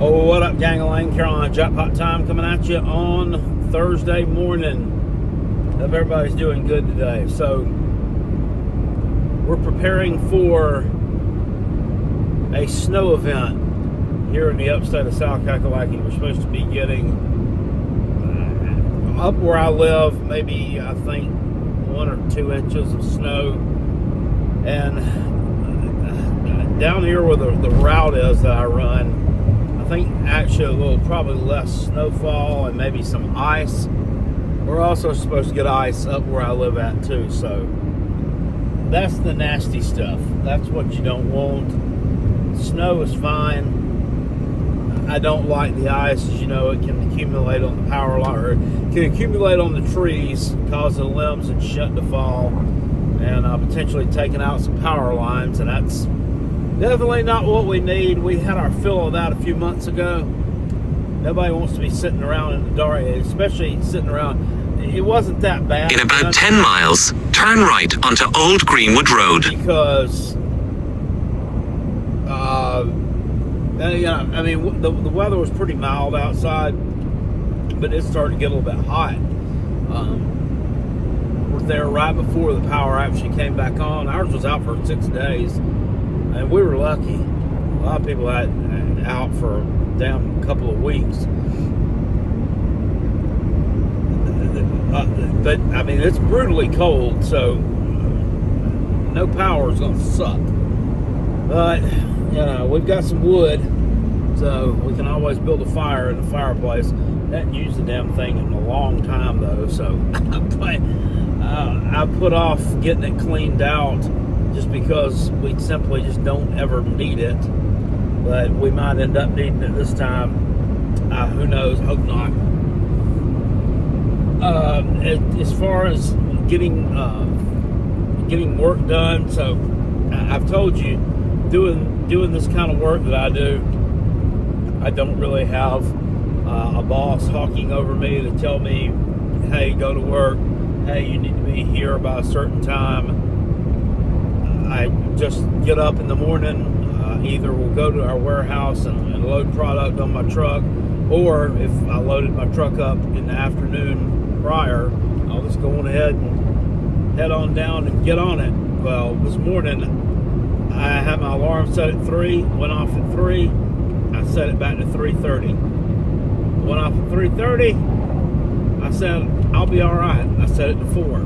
Oh, what up, gang-a-lang? Carolina Jackpot time coming at you on Thursday morning. Hope everybody's doing good today. So, we're preparing for a snow event here in the upstate of South Kakalaki. We're supposed to be getting up where I live, maybe I think 1 or 2 inches of snow, and down here where the route is that I run, I think actually a little probably less snowfall and maybe some ice. We're also supposed to get ice up where I live at too, so that's the nasty stuff. That's what you don't want. Snow is fine. I don't like the ice. As you know, it can accumulate on the power line, or it can accumulate on the trees, causing the limbs and shut to fall, and potentially taking out some power lines, and that's definitely not what we need. We had our fill of that a few months ago. Nobody wants to be sitting around in the dark, especially sitting around. It wasn't that bad. In about 10 miles, turn right onto Old Greenwood Road. Because, I mean, the weather was pretty mild outside, but it started to get a little bit hot. We're there right before the power actually came back on. Ours was out for 6 days. And we were lucky. A lot of people had out for a damn couple of weeks. But, I mean, it's brutally cold, so no power is going to suck. But, we've got some wood, so we can always build a fire in the fireplace. Haven't used the damn thing in a long time, though, so I put off getting it cleaned out just because we simply just don't ever need it. But we might end up needing it this time. Who knows? Hope not. As far as getting work done, so I've told you, doing this kind of work that I do, I don't really have a boss hawking over me to tell me, hey, go to work, hey, you need to be here by a certain time. I just get up in the morning, either we'll go to our warehouse and load product on my truck, or if I loaded my truck up in the afternoon prior, I'll just go on ahead and head on down and get on it. Well, this morning, I had my alarm set at 3, went off at 3, I set it back to 3:30. Went off at 3:30, I said, I'll be all right. I set it to 4.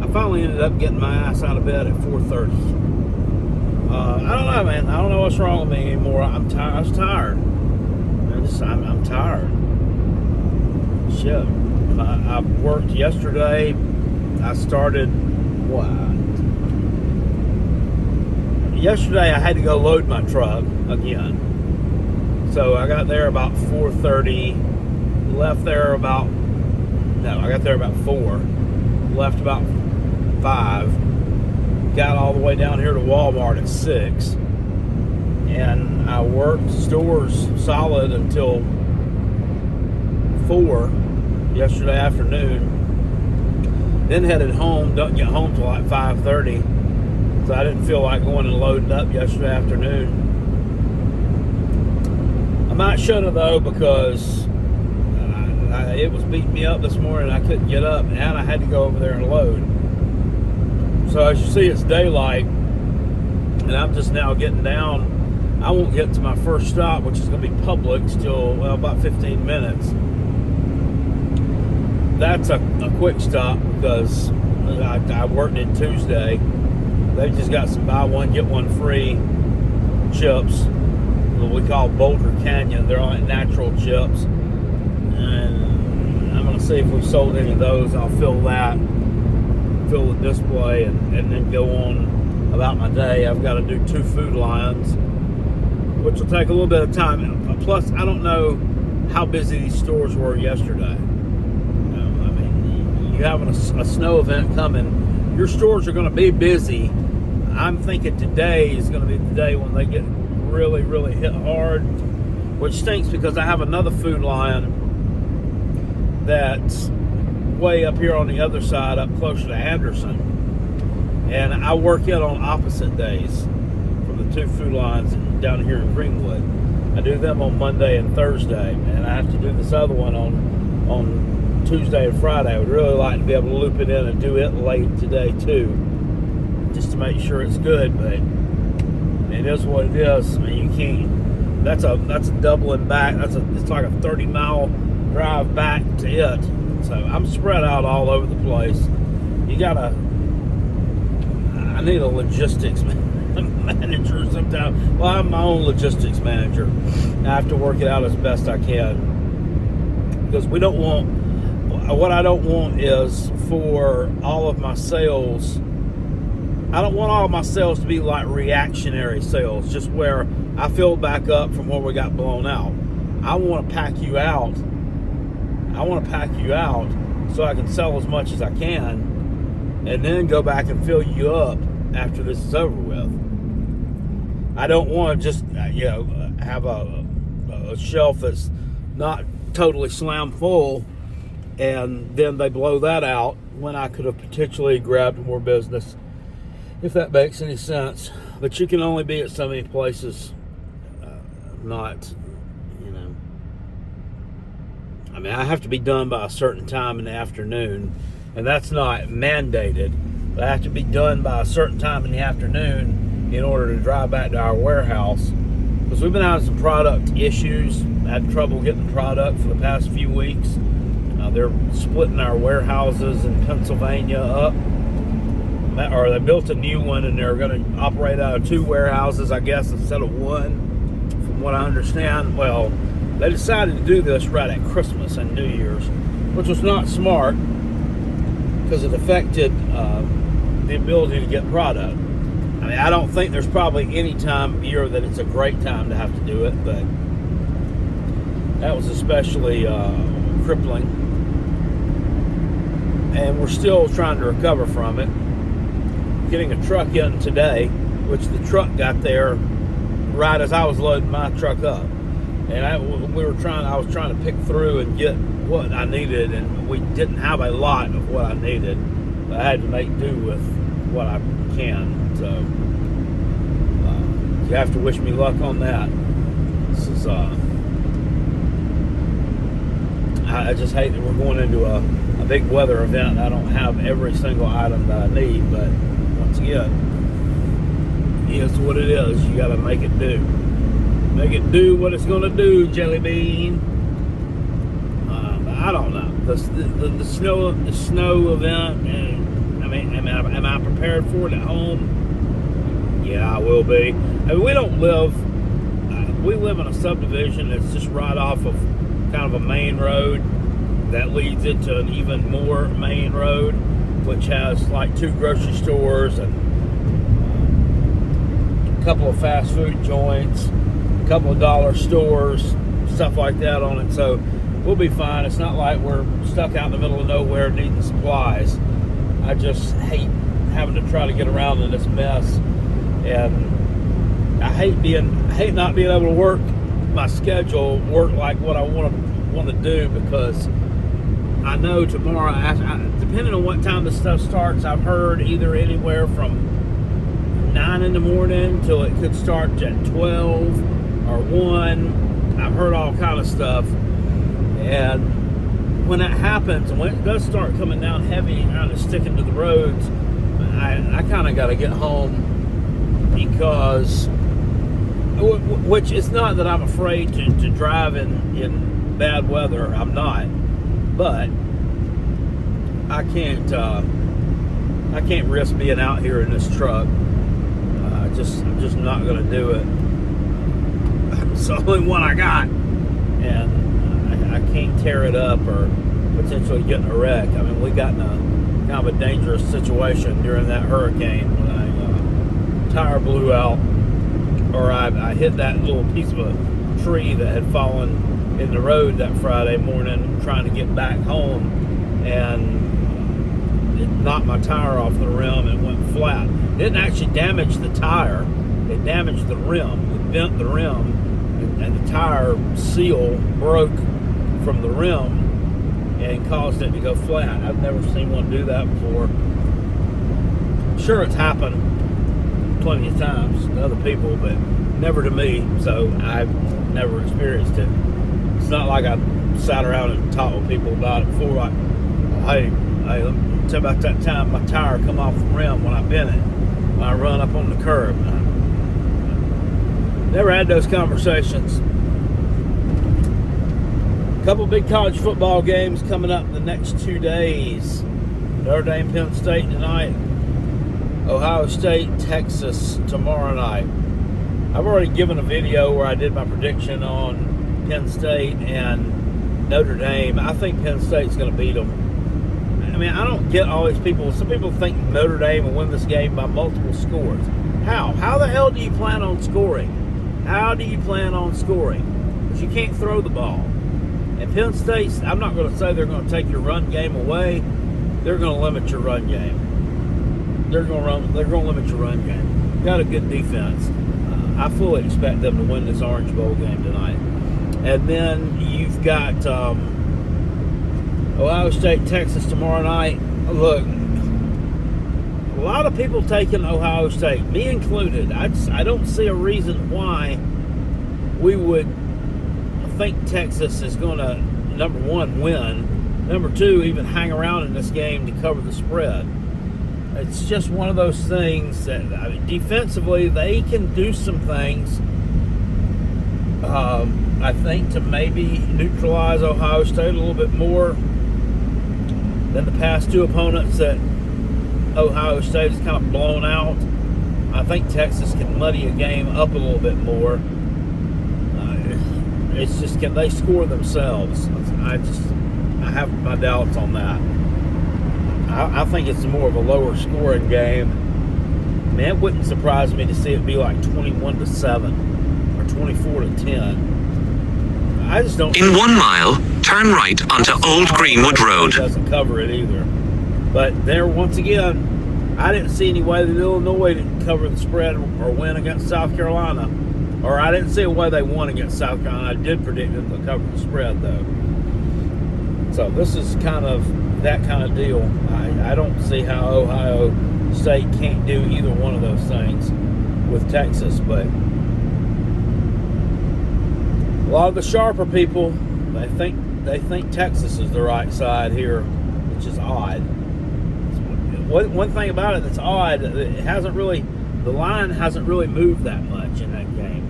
I finally ended up getting my ass out of bed at 4:30. I don't know, man. I don't know what's wrong with me anymore. I'm tired. I was tired. I'm tired. Shit. I worked yesterday. I started yesterday I had to go load my truck again. So I got there about 4:30. Left there about I got there about 4. Left about 5, got all the way down here to Walmart at 6, and I worked stores solid until 4 yesterday afternoon. Then headed home. Don't get home till like 5:30, so I didn't feel like going and loading up yesterday afternoon. I might should have though, because it was beating me up this morning. I couldn't get up, and I had to go over there and load. So as you see, it's daylight, and I'm just now getting down. I won't get to my first stop, which is going to be Publix, till about 15 minutes. That's a quick stop because I worked it Tuesday. They just got some buy one get one free chips, what we call Boulder Canyon. They're like natural chips, and I'm going to see if we've sold any of those. I'll fill the display, and then go on about my day. I've got to do 2 food lines, which will take a little bit of time. Plus, I don't know how busy these stores were yesterday. I mean, you having a snow event coming, your stores are going to be busy. I'm thinking today is going to be the day when they get really, really hit hard, which stinks because I have another food line that's way up here on the other side, up closer to Anderson, and I work it on opposite days from the 2 food lines down here in Greenwood. I do them on Monday and Thursday, and I have to do this other one on Tuesday and Friday. I would really like to be able to loop it in and do it late today too, just to make sure it's good. But it is what it is. I mean, you can't. That's a doubling back. It's like a 30-mile drive back to it. So I'm spread out all over the place. I need a logistics manager sometime. Well, I'm my own logistics manager. I have to work it out as best I can, because what I don't want is for all of my sales. I don't want all of my sales to be like reactionary sales, just where I fill back up from where we got blown out. I want to pack you out. So I can sell as much as I can, and then go back and fill you up after this is over with. I don't want to just have a shelf that's not totally slam full, and then they blow that out when I could have potentially grabbed more business, if that makes any sense. But you can only be at so many places, I mean, I have to be done by a certain time in the afternoon, and that's not mandated, but I have to be done by a certain time in the afternoon in order to drive back to our warehouse, because we've been having some product issues. I had trouble getting the product for the past few weeks. They're splitting our warehouses in Pennsylvania up, or they built a new one, and they're going to operate out of 2 warehouses, I guess, instead of 1, from what I understand. Well, they decided to do this right at Christmas and New Year's, which was not smart, because it affected the ability to get product. I mean, I don't think there's probably any time of year that it's a great time to have to do it, but that was especially crippling. And we're still trying to recover from it. Getting a truck in today, which the truck got there right as I was loading my truck up. And I was trying to pick through and get what I needed, and we didn't have a lot of what I needed. I had to make do with what I can. So you have to wish me luck on that. This is I just hate that we're going into a big weather event. I don't have every single item that I need, but once again, it's what it is. You got to make it do. Make it do what it's going to do, Jelly Bean. I don't know. The snow event, and I mean, am I prepared for it at home? Yeah, I will be. I mean, we live in a subdivision that's just right off of kind of a main road that leads into an even more main road, which has like 2 grocery stores and a couple of fast food joints, a couple of dollar stores, stuff like that on it. So we'll be fine. It's not like we're stuck out in the middle of nowhere needing supplies. I just hate having to try to get around in this mess, and I hate not being able to work my schedule, work like what I want to do, because I know tomorrow, depending on what time the stuff starts, I've heard either anywhere from 9 in the morning till it could start at 12 or 1. I've heard all kind of stuff. And when that happens, and when it does start coming down heavy and kind of sticking to the roads, I kind of got to get home, because, which it's not that I'm afraid to drive in bad weather. I'm not. But I can't risk being out here in this truck. I'm just not going to do it. It's the only one I got, and I can't tear it up or potentially get in a wreck. I mean, we got in a kind of a dangerous situation during that hurricane when a tire blew out, or I hit that little piece of a tree that had fallen in the road that Friday morning trying to get back home, and it knocked my tire off the rim and went flat. It didn't actually damage the tire, it damaged the rim. It bent the rim, and the tire seal broke from the rim and caused it to go flat. I've never seen one do that before. I'm sure it's happened plenty of times to other people, but never to me. So I never experienced it. It's not like I sat around and talked with people about it before. Like, hey, let me tell you about that time my tire come off the rim when I bent it, when I run up on the curb. Never had those conversations. A couple big college football games coming up in the next 2 days. Notre Dame, Penn State tonight. Ohio State, Texas tomorrow night. I've already given a video where I did my prediction on Penn State and Notre Dame. I think Penn State's going to beat them. I mean, I don't get all these people. Some people think Notre Dame will win this game by multiple scores. How? How the hell do you plan on scoring? How do you plan on scoring? Because you can't throw the ball. And Penn State, I'm not going to say they're going to take your run game away. They're going to limit your run game. They're going to limit your run game. Got a good defense. I fully expect them to win this Orange Bowl game tonight. And then you've got Ohio State, Texas tomorrow night. Look, a lot of people taking Ohio State, me included. I don't see a reason why we would think Texas is going to, number one, win. Number two, even hang around in this game to cover the spread. It's just one of those things that, I mean, defensively, they can do some things, I think, to maybe neutralize Ohio State a little bit more than the past two opponents that Ohio State has kind of blown out. I think Texas can muddy a game up a little bit more. It's just, can they score themselves? I have my doubts on that. I think it's more of a lower scoring game. Man, it wouldn't surprise me to see it be like 21-7 or 24-10. I just don't. In 1 mile, turn right onto Old Greenwood Road. Doesn't cover it either. But there, once again, I didn't see any way that Illinois didn't cover the spread or win against South Carolina. Or I didn't see a way they won against South Carolina. I did predict them to cover the spread, though. So this is kind of that kind of deal. I don't see how Ohio State can't do either one of those things with Texas. But a lot of the sharper people, they think Texas is the right side here, which is odd. One thing about it that's odd, it hasn't really, the line hasn't really moved that much in that game.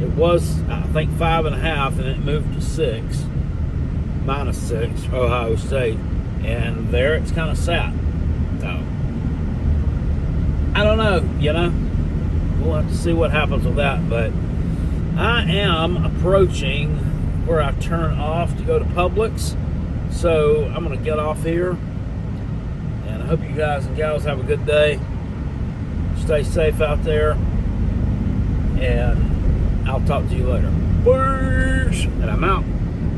It was, I think, 5.5, and it moved to 6, -6 for Ohio State, and there it's kind of sat. So I don't know, we'll have to see what happens with that. But I am approaching where I turn off to go to Publix, so I'm going to get off here. And I hope you guys and gals have a good day. Stay safe out there. And I'll talk to you later. Peace. And I'm out.